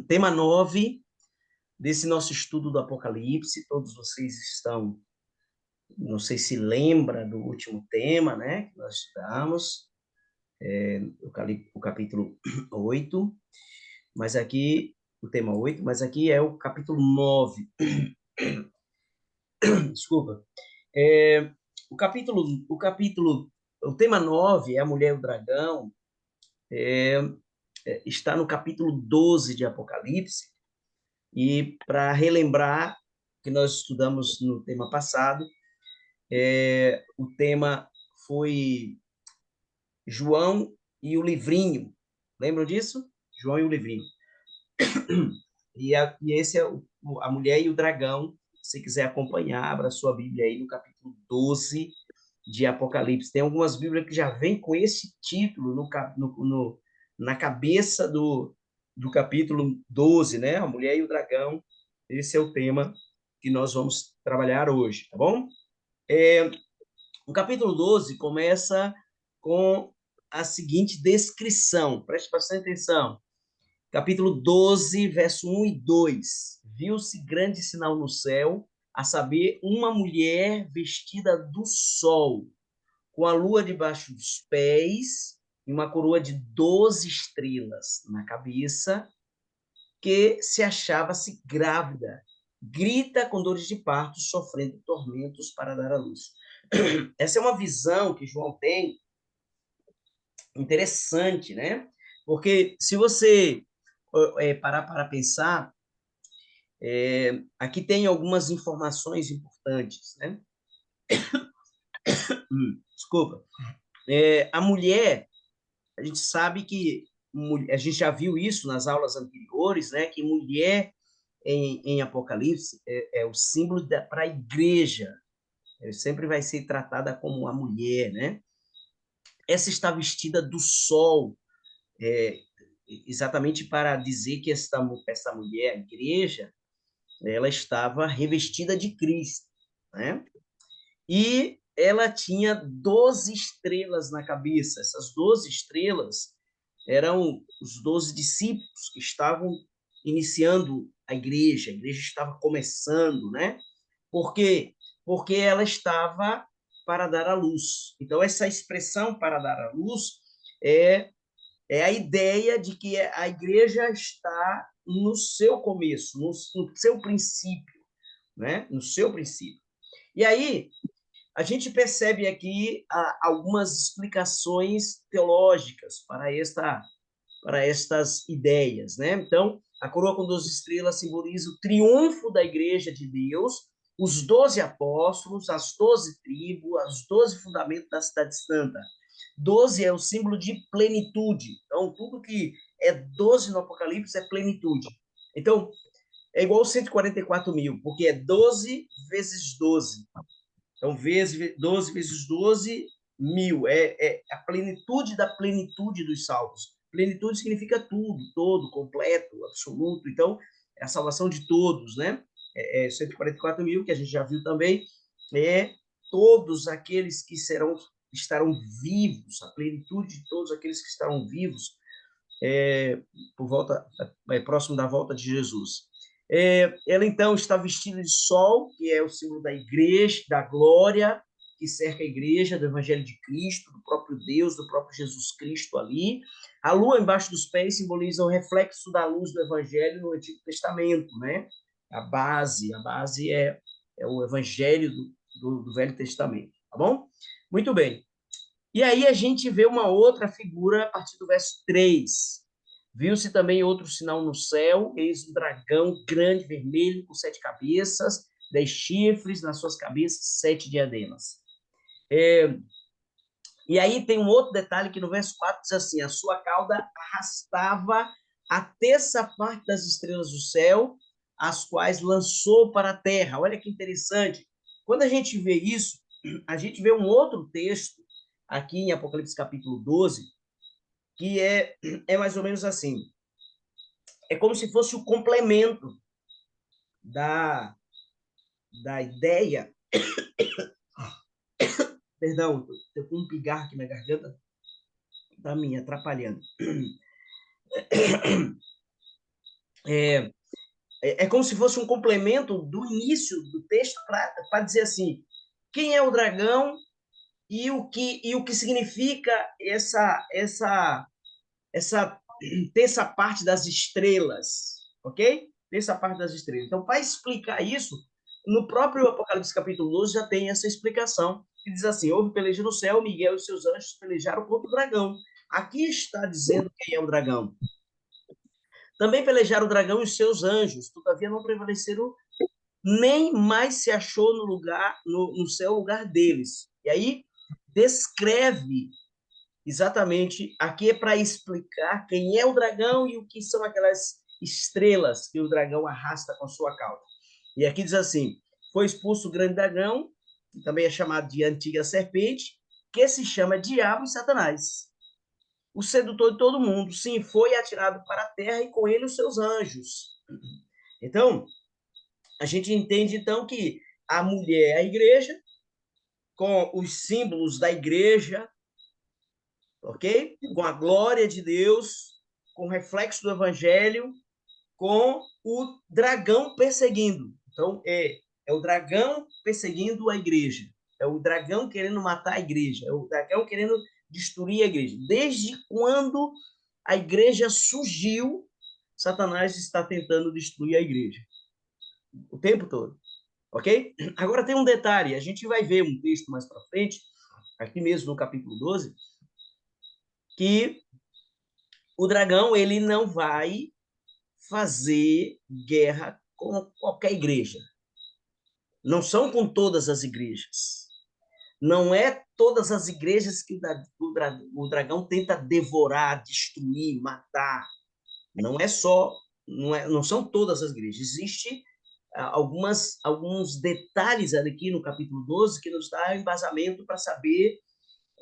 Tema 9 desse nosso estudo do Apocalipse. Todos vocês estão, não sei se lembra do último tema, né, que nós estudamos, o capítulo 8, mas aqui, o tema 8, mas aqui é o capítulo 9. Desculpa. É, o tema 9 é a mulher e o dragão, está no capítulo 12 de Apocalipse. E para relembrar que nós estudamos no tema passado, o tema foi João e o livrinho. Lembram disso? João e o livrinho. E esse é a mulher e o dragão. Se quiser acompanhar, abra sua Bíblia aí no capítulo 12 de Apocalipse. Tem algumas Bíblias que já vêm com esse título na cabeça do capítulo 12, né? A mulher e o dragão. Esse é o tema que nós vamos trabalhar hoje, tá bom? O capítulo 12 começa com a seguinte descrição, preste bastante atenção. Capítulo 12, verso 1 e 2. Viu-se grande sinal no céu, a saber, uma mulher vestida do sol, com a lua debaixo dos pés e uma coroa de 12 estrelas na cabeça, que se achava-se grávida. Grita com dores de parto, sofrendo tormentos para dar à luz. Essa é uma visão que João tem interessante, né? Porque se você parar para pensar, aqui tem algumas informações importantes, né? Desculpa. A mulher, a gente sabe que a gente já viu isso nas aulas anteriores, né? Que mulher em Apocalipse é o símbolo para a igreja. Sempre vai ser tratada como a mulher, né? Essa está vestida do sol, é, exatamente para dizer que essa mulher, a igreja, ela estava revestida de Cristo, né? E ela tinha 12 estrelas na cabeça. Essas 12 estrelas eram os 12 discípulos que estavam iniciando a igreja estava começando, né? Por quê? Porque ela estava para dar à luz. Então, essa expressão para dar à luz é, é a ideia de que a igreja está no seu começo, no seu princípio, né? No seu princípio. E aí, a gente percebe aqui algumas explicações teológicas para estas ideias, né? Então, a coroa com 12 estrelas simboliza o triunfo da igreja de Deus, os 12 apóstolos, as 12 tribos, os 12 fundamentos da cidade santa. 12 é o símbolo de plenitude. Então, tudo que é 12 no Apocalipse é plenitude. Então, é igual 144 mil, porque é 12 vezes 12. Então, 12 vezes 12, mil. É a plenitude da plenitude dos salvos. Plenitude significa tudo, todo, completo, absoluto. Então, é a salvação de todos, né? 144 mil, que a gente já viu também, é todos aqueles que estarão vivos, a plenitude de todos aqueles que estarão vivos por volta, próximo da volta de Jesus. Ela então está vestida de sol, que é o símbolo da igreja, da glória que cerca a igreja, do evangelho de Cristo, do próprio Deus, do próprio Jesus Cristo ali. A lua embaixo dos pés simboliza o reflexo da luz do evangelho no Antigo Testamento, né? A base é o evangelho do Velho Testamento, tá bom? Muito bem. E aí a gente vê uma outra figura a partir do verso 3. Viu-se também outro sinal no céu, eis um dragão grande, vermelho, com 7 cabeças, 10 chifres, nas suas cabeças, 7 diademas. E aí tem um outro detalhe que no verso 4 diz assim, a sua cauda arrastava a terça parte das estrelas do céu, as quais lançou para a terra. Olha que interessante. Quando a gente vê isso, a gente vê um outro texto aqui em Apocalipse capítulo 12, que é mais ou menos assim. É como se fosse o complemento da, da ideia. Perdão, estou com um pigarro aqui na garganta, está me atrapalhando. É como se fosse um complemento do início do texto para dizer assim, quem é o dragão e o que significa essa terça parte das estrelas, ok? Terça parte das estrelas. Então, para explicar isso, no próprio Apocalipse capítulo 12 já tem essa explicação, que diz assim, houve peleja no céu, Miguel e seus anjos pelejaram contra o dragão. Aqui está dizendo quem é o dragão. Também pelejaram o dragão e os seus anjos, todavia não prevaleceram, nem mais se achou no lugar, no céu lugar deles. E aí descreve exatamente, aqui é para explicar quem é o dragão e o que são aquelas estrelas que o dragão arrasta com sua cauda. E aqui diz assim: foi expulso o grande dragão, que também é chamado de antiga serpente, que se chama Diabo e Satanás, o sedutor de todo mundo. Sim, foi atirado para a terra e com ele os seus anjos. Então, a gente entende então que a mulher é a igreja, com os símbolos da igreja, ok? Com a glória de Deus, com o reflexo do evangelho, com o dragão perseguindo. Então, é o dragão perseguindo a igreja. É o dragão querendo matar a igreja. É o dragão querendo destruir a igreja. Desde quando a igreja surgiu, Satanás está tentando destruir a igreja. O tempo todo. Ok? Agora tem um detalhe. A gente vai ver um texto mais para frente, aqui mesmo no capítulo 12, que o dragão ele não vai fazer guerra com qualquer igreja. Não são com todas as igrejas. Não é todas as igrejas que o dragão tenta devorar, destruir, matar. Não é só, não são todas as igrejas. Existe alguns detalhes aqui no capítulo 12 que nos dá embasamento para saber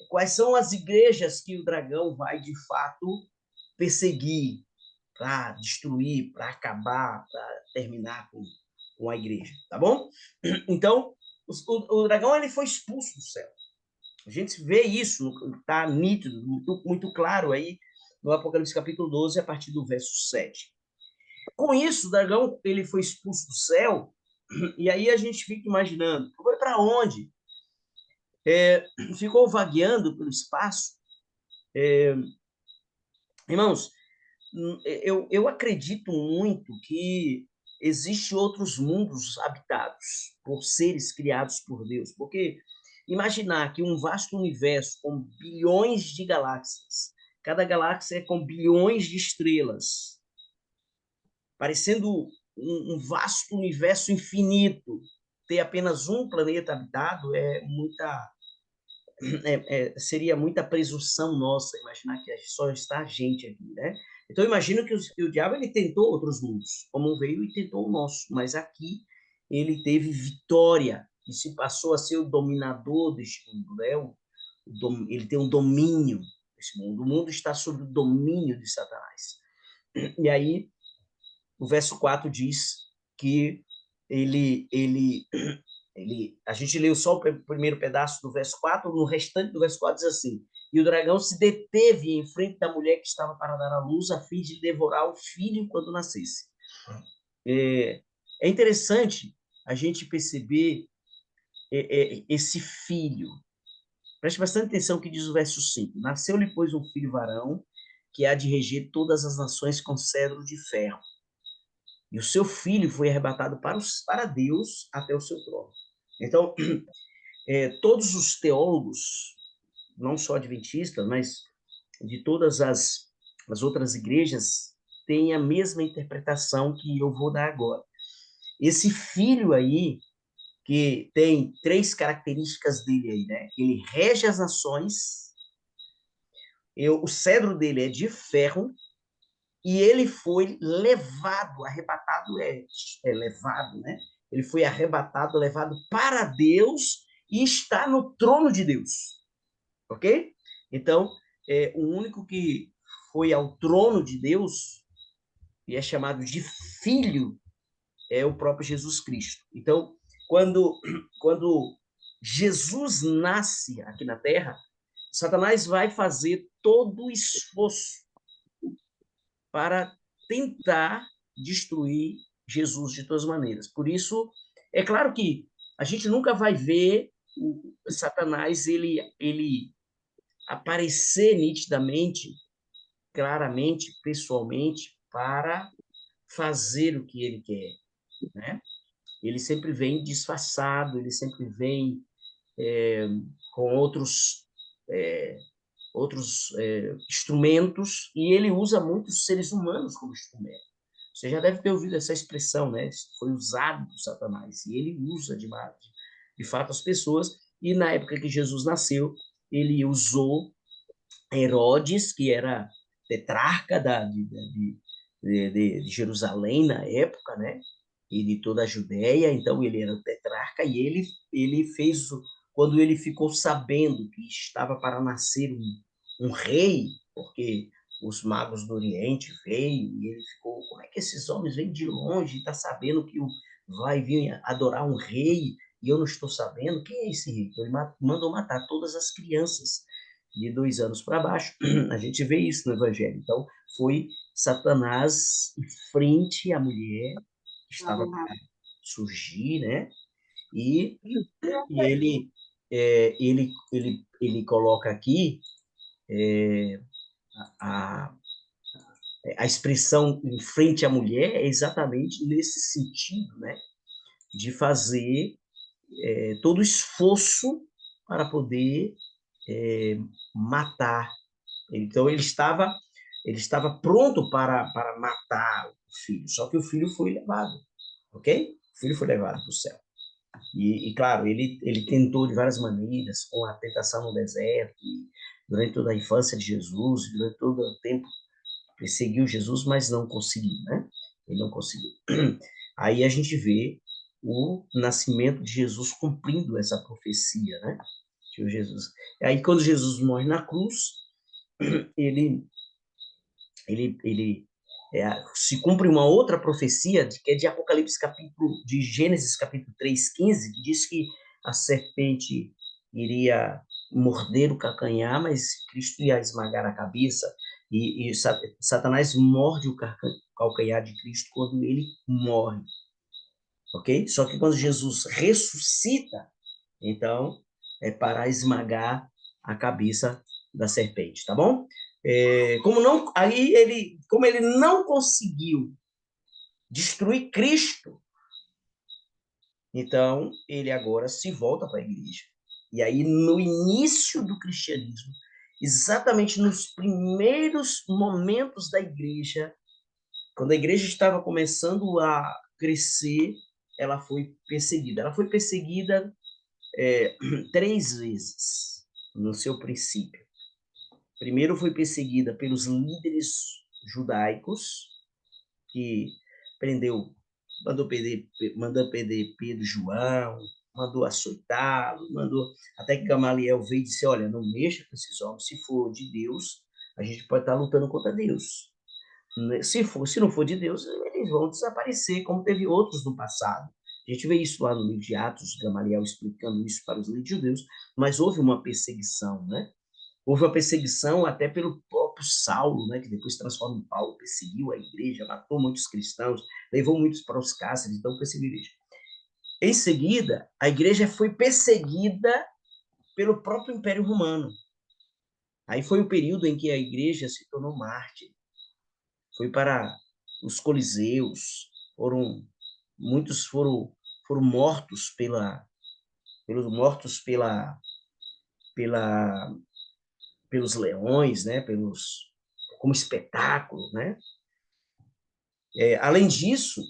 quais são as igrejas que o dragão vai, de fato, perseguir, para destruir, para acabar, para terminar com a igreja, tá bom? Então, o dragão ele foi expulso do céu. A gente vê isso, está nítido, muito claro aí no Apocalipse capítulo 12, a partir do verso 7. Com isso, o dragão ele foi expulso do céu, e aí a gente fica imaginando, foi para onde? Ficou vagueando pelo espaço. Irmãos, eu acredito muito que existem outros mundos habitados por seres criados por Deus, porque imaginar que um vasto universo com bilhões de galáxias, cada galáxia é com bilhões de estrelas, parecendo um vasto universo infinito, ter apenas um planeta habitado seria muita presunção nossa imaginar que só está a gente aqui, né? Então, eu imagino que o diabo ele tentou outros mundos, como veio e tentou o nosso, mas aqui ele teve vitória e se passou a ser o dominador deste mundo, né? Ele tem um domínio desse mundo. O mundo está sob o domínio de Satanás. E aí, o verso 4 diz que ele a gente leu só o primeiro pedaço do verso 4, no restante do verso 4 diz assim: e o dragão se deteve em frente da mulher que estava para dar à luz, a fim de devorar o filho quando nascesse. É interessante a gente perceber esse filho. Preste bastante atenção que diz o verso 5. Nasceu-lhe, pois, um filho varão, que há de reger todas as nações com cedro de ferro. E o seu filho foi arrebatado para Deus até o seu trono. Então, todos os teólogos, não só adventistas, mas de todas as outras igrejas, têm a mesma interpretação que eu vou dar agora. Esse filho aí, que tem três características dele aí, né? Ele rege as nações, o cedro dele é de ferro, e ele foi levado, arrebatado levado, né? Ele foi arrebatado, levado para Deus e está no trono de Deus, ok? Então, o único que foi ao trono de Deus e é chamado de filho é o próprio Jesus Cristo. Então, quando Jesus nasce aqui na Terra, Satanás vai fazer todo o esforço para tentar destruir Jesus de todas as maneiras. Por isso, é claro que a gente nunca vai ver o Satanás ele aparecer nitidamente, claramente, pessoalmente, para fazer o que ele quer, né? Ele sempre vem disfarçado, ele sempre vem com outros instrumentos, e ele usa muitos seres humanos como instrumento. Você já deve ter ouvido essa expressão, né? Foi usado por Satanás, e ele usa de fato as pessoas, e na época que Jesus nasceu, ele usou Herodes, que era tetrarca de Jerusalém na época, né? E de toda a Judéia, então ele era o tetrarca, e ele fez, quando ele ficou sabendo que estava para nascer um rei, porque os magos do Oriente veio, e ele ficou, como é que esses homens vêm de longe e está sabendo que vai vir adorar um rei, e eu não estou sabendo? Quem é esse rei? Então ele mandou matar todas as crianças de 2 anos para baixo. A gente vê isso no Evangelho. Então, foi Satanás em frente à mulher, que estava para surgir, né? E ele coloca aqui a, a expressão em frente à mulher é exatamente nesse sentido, né? De fazer todo o esforço para poder matar. Então ele estava pronto para matar o filho, só que o filho foi levado, ok? O filho foi levado para o céu. E claro, ele tentou de várias maneiras, com a tentação no deserto, durante toda a infância de Jesus, durante todo o tempo, perseguiu Jesus, mas não conseguiu, né? Ele não conseguiu. Aí a gente vê o nascimento de Jesus cumprindo essa profecia, né? De Jesus. Aí quando Jesus morre na cruz, ele se cumpre uma outra profecia, que é de Apocalipse de Gênesis capítulo 3:15, que diz que a serpente iria morder o calcanhar, mas Cristo ia esmagar a cabeça, e Satanás morde o calcanhar de Cristo quando ele morre, ok? Só que quando Jesus ressuscita, então é para esmagar a cabeça da serpente, tá bom? Como ele não conseguiu destruir Cristo, então ele agora se volta para a igreja. E aí, no início do cristianismo, exatamente nos primeiros momentos da igreja, quando a igreja estava começando a crescer, ela foi perseguida. Ela foi perseguida 3 vezes no seu princípio. Primeiro foi perseguida pelos líderes judaicos, que prendeu, mandou prender Pedro e João, mandou açoitá-lo, mandou, até que Gamaliel veio e disse, olha, não mexa com esses homens, se for de Deus, a gente pode estar lutando contra Deus. Se não for de Deus, eles vão desaparecer, como teve outros no passado. A gente vê isso lá no livro de Atos, Gamaliel explicando isso para os líderes judeus, mas houve uma perseguição, né? Houve uma perseguição até pelo próprio Saulo, né, que depois se transforma em Paulo, perseguiu a igreja, matou muitos cristãos, levou muitos para os cárceres, então perseguiu a igreja. Em seguida, a igreja foi perseguida pelo próprio Império Romano. Aí foi o período em que a igreja se tornou mártir. Foi para os coliseus, muitos foram mortos pela pelos leões, né, como espetáculo, né? Além disso,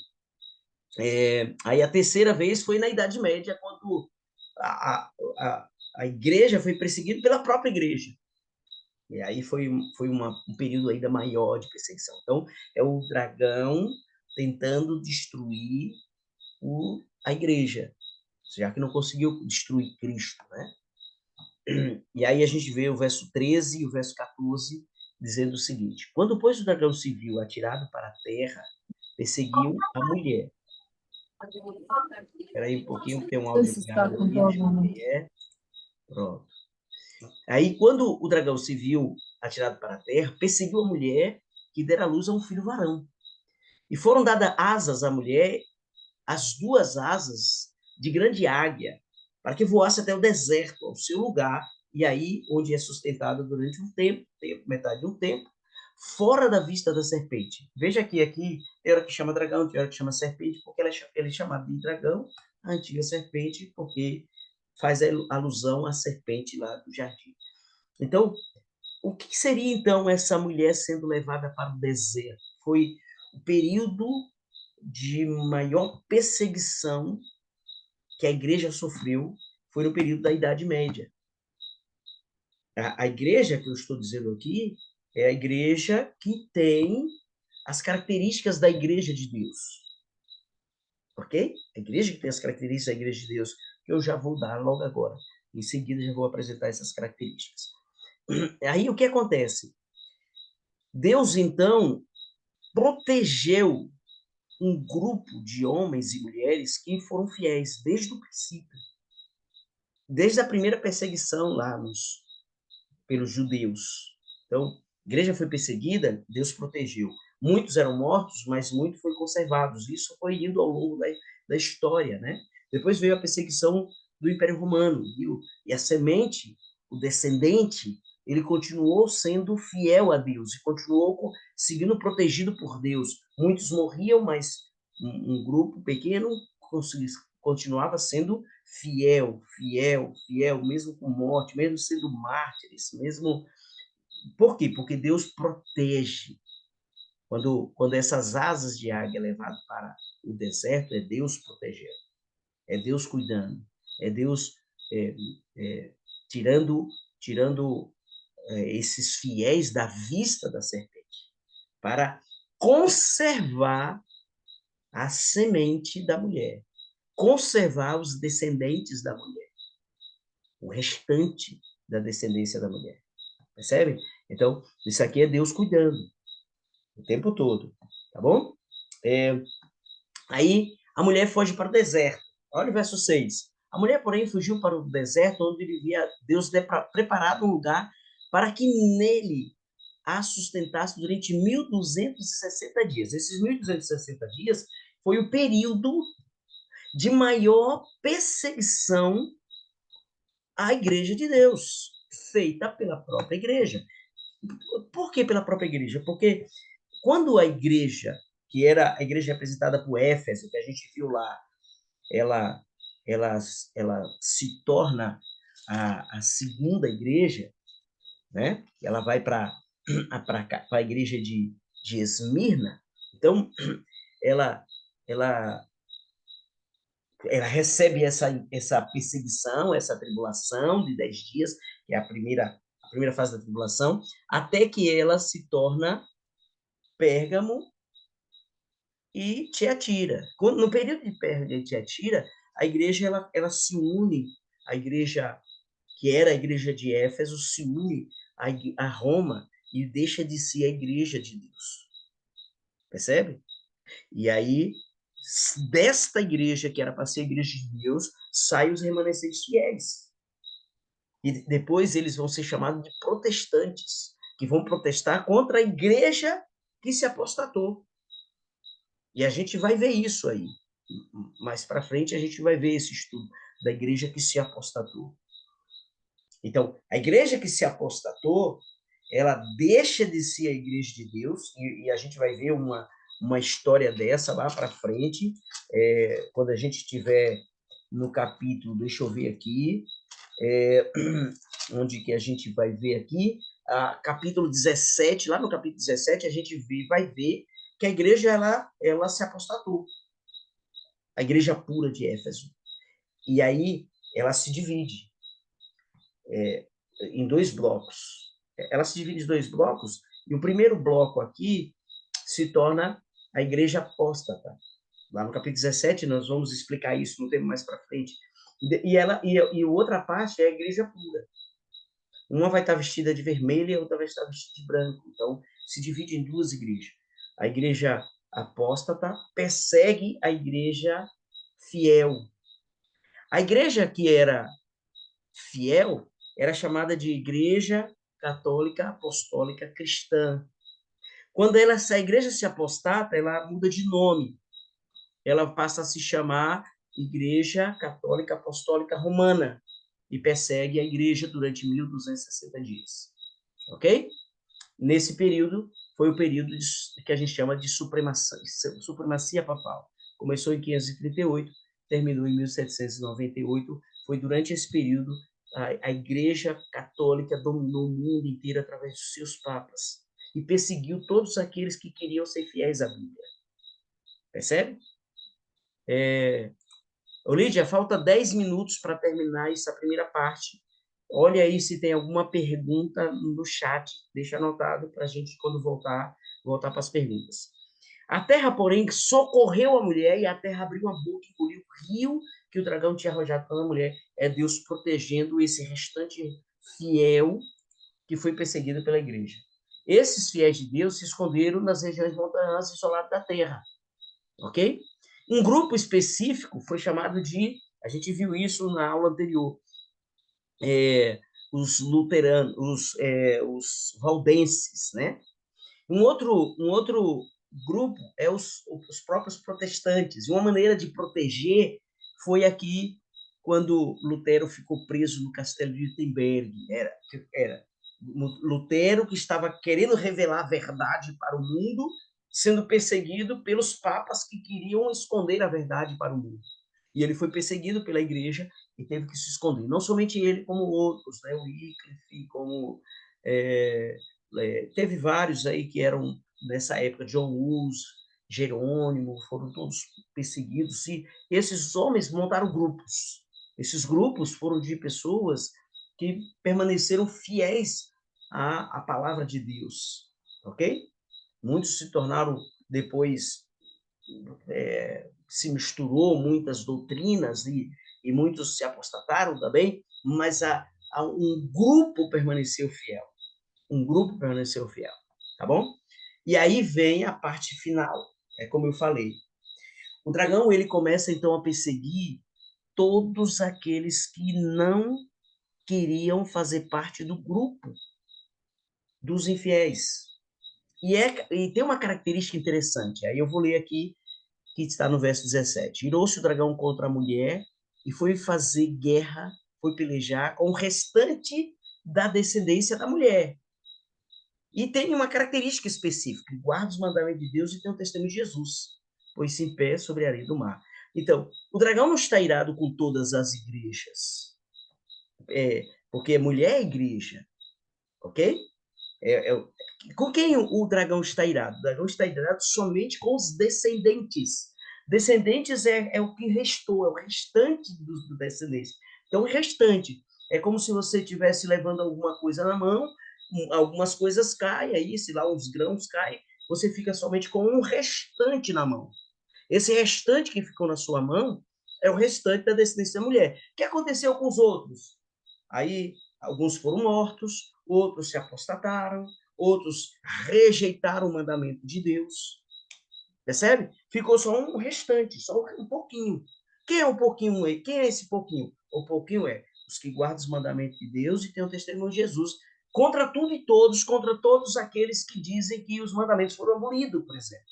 aí a terceira vez foi na Idade Média, quando a, a, a igreja foi perseguida pela própria igreja. E aí foi um período ainda maior de perseguição. Então, é o dragão tentando destruir a igreja, já que não conseguiu destruir Cristo, né? E aí a gente vê o verso 13 e o verso 14 dizendo o seguinte: quando, pois, o dragão se viu atirado para a terra, perseguiu a mulher. Espera aí um pouquinho, que tem um áudio ligado aqui, deixa eu ver quem é. Pronto. Aí, quando o dragão se viu atirado para a terra, perseguiu a mulher que dera luz a um filho varão. E foram dadas asas à mulher, as duas asas de grande águia, para que voasse até o deserto, ao seu lugar, e aí onde é sustentada durante um tempo, metade de um tempo, fora da vista da serpente. Veja que aqui tem hora que chama dragão, tem hora que chama serpente, porque ele é chamado de dragão, a antiga serpente, porque faz alusão à serpente lá do jardim. Então, o que seria então essa mulher sendo levada para o deserto? Foi o período de maior perseguição que a igreja sofreu, foi no período da Idade Média. A igreja que eu estou dizendo aqui é a igreja que tem as características da igreja de Deus. Ok? A igreja que tem as características da igreja de Deus, que eu já vou dar logo agora. Em seguida, já vou apresentar essas características. Aí, o que acontece? Deus, então, protegeu um grupo de homens e mulheres que foram fiéis desde o princípio. Desde a primeira perseguição lá pelos judeus. Então, a igreja foi perseguida, Deus protegeu. Muitos eram mortos, mas muitos foram conservados. Isso foi indo ao longo da história, né? Depois veio a perseguição do Império Romano, viu? E a semente, o descendente, ele continuou sendo fiel a Deus e continuou seguindo protegido por Deus. Muitos morriam, mas um grupo pequeno continuava sendo fiel, mesmo com morte, mesmo sendo mártires, mesmo... Por quê? Porque Deus protege. Quando essas asas de águia é levado para o deserto, é Deus protegendo, é Deus cuidando, é Deus é, é, tirando esses fiéis da vista da serpente, para conservar a semente da mulher, conservar os descendentes da mulher, o restante da descendência da mulher. Percebe? Então, isso aqui é Deus cuidando o tempo todo, tá bom? Aí a mulher foge para o deserto. Olha o verso 6. A mulher, porém, fugiu para o deserto, onde vivia Deus preparado um lugar para que nele a sustentasse durante 1.260 dias. Esses 1.260 dias foi o período de maior perseguição à igreja de Deus, feita pela própria igreja. Por que pela própria igreja? Porque quando a igreja, que era a igreja representada por Éfeso, que a gente viu lá, ela, ela, ela se torna a segunda igreja, né? Ela vai para a igreja de Esmirna. Então, ela, ela, ela recebe essa perseguição, essa tribulação de 10 dias, que é a primeira fase da tribulação, até que ela se torna Pérgamo e Tiatira. No período de Pérgamo e Tiatira, a igreja ela se une, a igreja que era a igreja de Éfeso se une a Roma e deixa de ser a igreja de Deus. Percebe? E aí, desta igreja, que era para ser a igreja de Deus, saem os remanescentes fiéis. E depois eles vão ser chamados de protestantes, que vão protestar contra a igreja que se apostatou. E a gente vai ver isso aí. Mais para frente a gente vai ver esse estudo da igreja que se apostatou. Então, a igreja que se apostatou, ela deixa de ser a igreja de Deus, e a gente vai ver uma história dessa lá para frente, quando a gente estiver no capítulo, deixa eu ver aqui, onde que a gente vai ver aqui, capítulo 17, lá no capítulo 17, a gente vai ver que a igreja ela se apostatou, a igreja pura de Éfeso. E aí ela se divide em dois blocos. Ela se divide em dois blocos, e o primeiro bloco aqui se torna a igreja apóstata. Lá no capítulo 17, nós vamos explicar isso no tempo mais para frente. E a outra parte é a igreja pura. Uma vai estar vestida de vermelho e a outra vai estar vestida de branco. Então, se divide em duas igrejas. A igreja apóstata persegue a igreja fiel. A igreja que era fiel era chamada de Igreja Católica Apostólica Cristã. Quando essa igreja se apostata, ela muda de nome. Ela passa a se chamar Igreja Católica Apostólica Romana e persegue a igreja durante 1260 dias. Ok? Nesse período, foi o período que a gente chama de supremacia papal. Começou em 538, terminou em 1798. Foi durante esse período a Igreja Católica dominou o mundo inteiro através dos seus papas e perseguiu todos aqueles que queriam ser fiéis à Bíblia. Percebe? Lídia, falta 10 minutos para terminar essa primeira parte. Olha aí se tem alguma pergunta no chat, deixa anotado para a gente, quando voltar para as perguntas. A terra, porém, socorreu a mulher e a terra abriu a boca e engoliu o rio que o dragão tinha arrojado para a mulher. É Deus protegendo esse restante fiel que foi perseguido pela igreja. Esses fiéis de Deus se esconderam nas regiões montanhosas isoladas da terra. Ok? Um grupo específico foi chamado de, a gente viu isso na aula anterior, os luteranos, os valdenses, né? Um outro grupo é os próprios protestantes. E uma maneira de proteger foi aqui, quando Lutero ficou preso no castelo de Wittenberg. Era Lutero que estava querendo revelar a verdade para o mundo, sendo perseguido pelos papas que queriam esconder a verdade para o mundo. E ele foi perseguido pela igreja e teve que se esconder. Não somente ele, como outros, né? O Wycliffe, como teve vários aí que eram nessa época, John Hus, Jerônimo, foram todos perseguidos. E esses homens montaram grupos. Esses grupos foram de pessoas que permaneceram fiéis à palavra de Deus, ok? Muitos se tornaram depois, se misturou muitas doutrinas e muitos se apostataram também, mas um grupo permaneceu fiel. Um grupo permaneceu fiel, tá bom? E aí vem a parte final, é como eu falei. O dragão, ele começa então a perseguir todos aqueles que não queriam fazer parte do grupo dos infiéis. E tem uma característica interessante, aí eu vou ler aqui, que está no verso 17. Irou-se o dragão contra a mulher e foi fazer guerra, foi pelejar com o restante da descendência da mulher. E tem uma característica específica: guarda os mandamentos de Deus e tem o testemunho de Jesus, pôs-se em pé sobre a areia do mar. Então, o dragão não está irado com todas as igrejas, porque mulher é igreja, ok? Com quem o dragão está irado? O dragão está irado somente com os descendentes. Descendentes é o que restou, é o restante do descendente. Então, o restante é como se você estivesse levando alguma coisa na mão, algumas coisas caem, aí, se lá uns grãos caem, você fica somente com um restante na mão. Esse restante que ficou na sua mão é o restante da descendência da mulher. O que aconteceu com os outros? Aí, alguns foram mortos, outros se apostataram, outros rejeitaram o mandamento de Deus. Percebe? Ficou só um restante, só um pouquinho. Quem é um pouquinho? Quem é esse pouquinho? O pouquinho é os que guardam os mandamentos de Deus e têm o testemunho de Jesus. Contra tudo e todos, contra todos aqueles que dizem que os mandamentos foram abolidos, por exemplo.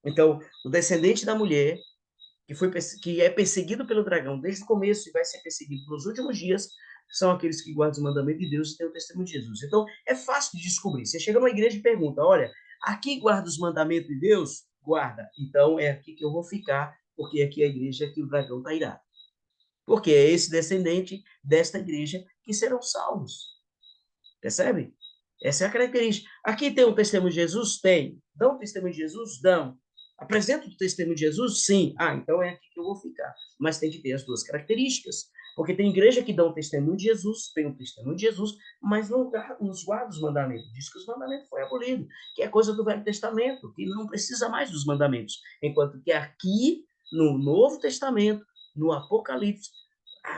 Então, o descendente da mulher, que é perseguido pelo dragão desde o começo e vai ser perseguido nos últimos dias, são aqueles que guardam os mandamentos de Deus e têm o testemunho de Jesus. Então, é fácil de descobrir. Você chega numa igreja e pergunta, olha, aqui guarda os mandamentos de Deus? Guarda. Então, é aqui que eu vou ficar, porque aqui é a igreja que o dragão está irado. Porque é esse descendente desta igreja que serão salvos. Percebe? Essa é a característica. Aqui tem o testemunho de Jesus? Tem. Dão o testemunho de Jesus? Dão. Apresenta o testemunho de Jesus? Sim. Ah, então é aqui que eu vou ficar. Mas tem que ter as duas características. Porque tem igreja que dá o testemunho de Jesus, tem o testemunho de Jesus, mas não nos guarda os mandamentos. Diz que os mandamentos foram abolidos, que é coisa do Velho Testamento, que não precisa mais dos mandamentos. Enquanto que aqui, no Novo Testamento, no Apocalipse,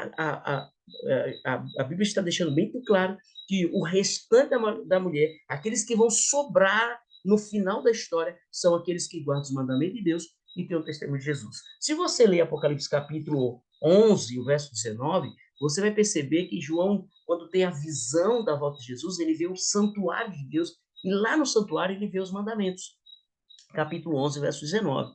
a Bíblia está deixando bem claro que o restante da mulher, aqueles que vão sobrar no final da história, são aqueles que guardam os mandamentos de Deus e têm o testemunho de Jesus. Se você ler Apocalipse capítulo 11, o verso 19, você vai perceber que João, quando tem a visão da volta de Jesus, ele vê o santuário de Deus E lá no santuário ele vê os mandamentos. Capítulo 11, verso 19.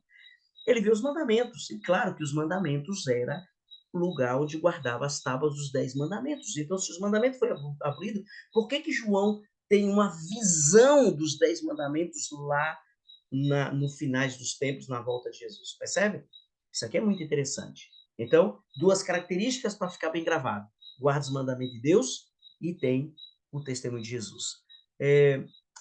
Ele vê os mandamentos. E claro que os mandamentos era o lugar onde guardava as tábuas dos 10 mandamentos. Então, se os mandamentos foram abolidos, por que que João tem uma visão dos 10 mandamentos lá no finais dos tempos, na volta de Jesus? Percebe? Isso aqui é muito interessante. Então, duas características para ficar bem gravado. Guarda os mandamentos de Deus e tem o testemunho de Jesus.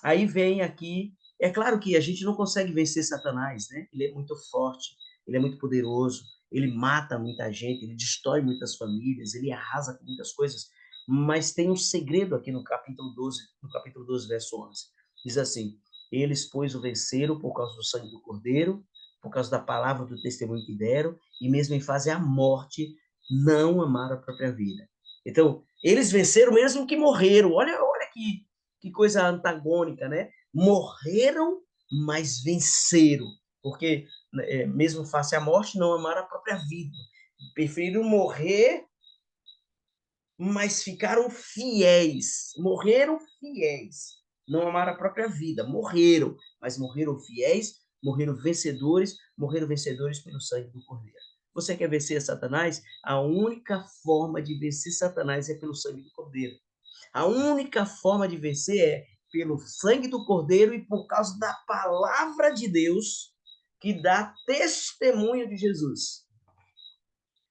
Aí vem aqui, é claro que a gente não consegue vencer Satanás, né? Ele é muito forte, ele é muito poderoso, ele mata muita gente, ele destrói muitas famílias, ele arrasa com muitas coisas, mas tem um segredo aqui no capítulo 12, verso 11. Diz assim: eles, pois, o venceram por causa do sangue do Cordeiro, por causa da palavra do testemunho que deram, e mesmo em fase à morte, não amaram a própria vida. Então, eles venceram mesmo que morreram. Olha que coisa antagônica, né? Morreram, mas venceram. Porque, mesmo face à morte, não amaram a própria vida. Preferiram morrer, mas ficaram fiéis. Morreram fiéis. Não amaram a própria vida. Morreram, mas morreram fiéis, morreram vencedores pelo sangue do Cordeiro. Você quer vencer Satanás? A única forma de vencer Satanás é pelo sangue do Cordeiro. A única forma de vencer é pelo sangue do Cordeiro e por causa da palavra de Deus que dá testemunho de Jesus.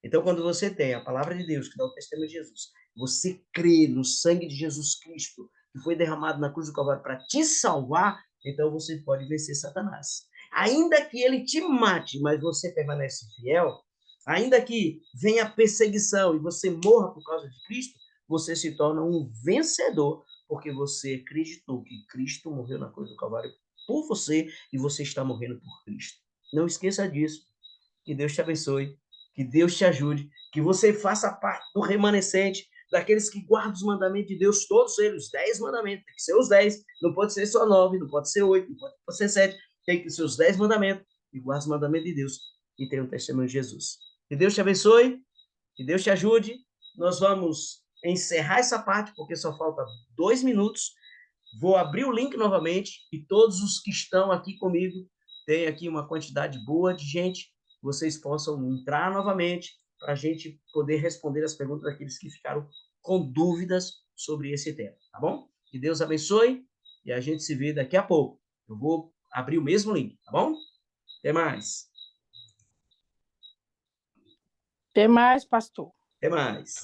Então, quando você tem a palavra de Deus que dá o testemunho de Jesus, você crê no sangue de Jesus Cristo, que foi derramado na cruz do Calvário para te salvar, então você pode vencer Satanás. Ainda que ele te mate, mas você permanece fiel, ainda que venha perseguição e você morra por causa de Cristo, você se torna um vencedor, porque você acreditou que Cristo morreu na cruz do Calvário por você e você está morrendo por Cristo. Não esqueça disso. Que Deus te abençoe, que Deus te ajude, que você faça parte do remanescente, daqueles que guardam os mandamentos de Deus, todos eles, os 10 mandamentos, tem que ser os 10, não pode ser só 9, não pode ser 8, não pode ser 7, tem que ser os 10 mandamentos, e guarda os mandamentos de Deus, e tem o testemunho de Jesus. Que Deus te abençoe, que Deus te ajude, nós vamos encerrar essa parte, porque só falta 2 minutos, vou abrir o link novamente, e todos os que estão aqui comigo, tem aqui uma quantidade boa de gente, vocês possam entrar novamente para a gente poder responder as perguntas daqueles que ficaram com dúvidas sobre esse tema, tá bom? Que Deus abençoe e a gente se vê daqui a pouco. Eu vou abrir o mesmo link, tá bom? Até mais. Até mais, pastor. Até mais.